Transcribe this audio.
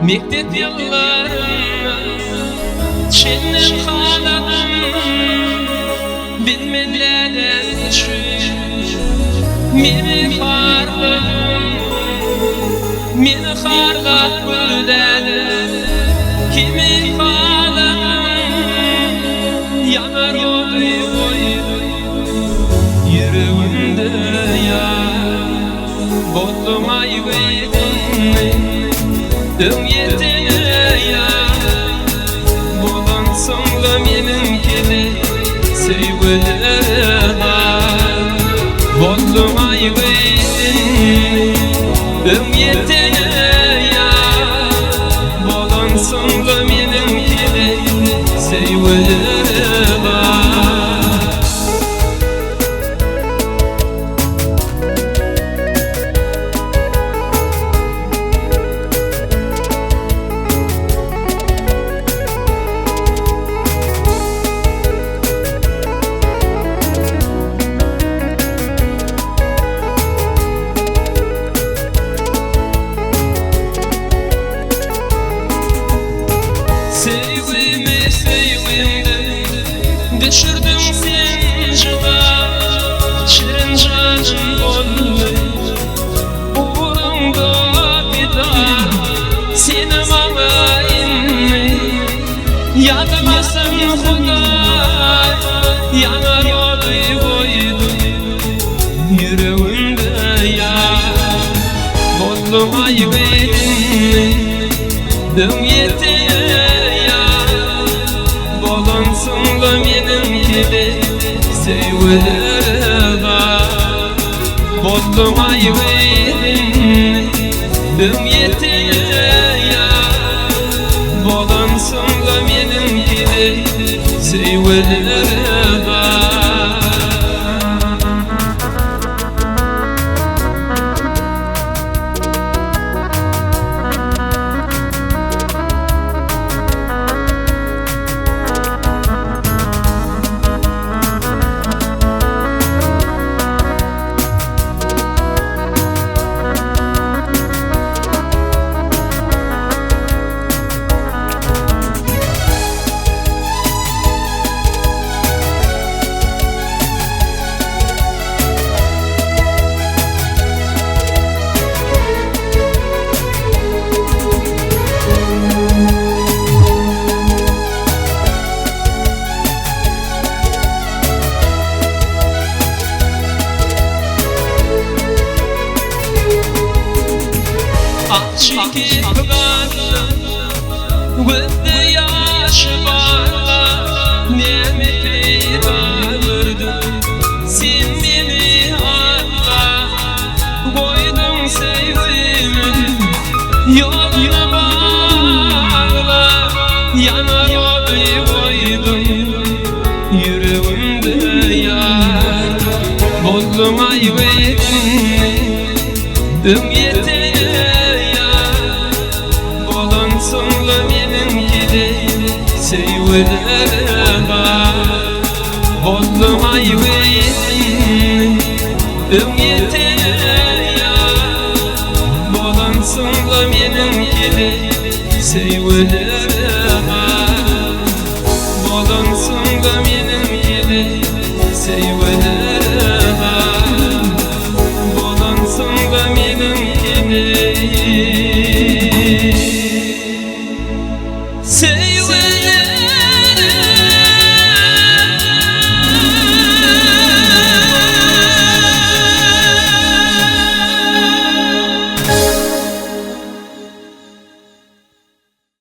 Mektep yıllarını çennem haladım, bilmediler üçün meni harladım, meni harlap öldüler. Kimi haladım yanar oy yüreğimde ya. Boldum ayvedin Düm yetene ya. Bolan sonla meninkili sevgiler. Boldum ayvedin Düm yetene ya. Bolan sonla meninkili sevgiler. Sevgimi sevgimde düşürdüm sen cıva. Şirin canım oldu uğrumda fida. Seni bana inme yanmasın Huday. Yanar koydu yüreğimde ya. Bollum ayvedin Düm yetene ya. Bolansınla meninkili sevgiler. Bollum ayvedin Düm yetene ya. Bolansınla meninkili sevgiler. Çekip kanlı Vıddı yaşı bağla Nemeti bağırdı Sen beni anla Koydum sevdiğimin Yoluna bağla Yanar koydum yüreğimde yar. Bollum ayvedin Düm yetene sonla meninkili sevgiler. Bollum ayvedin Düm yetene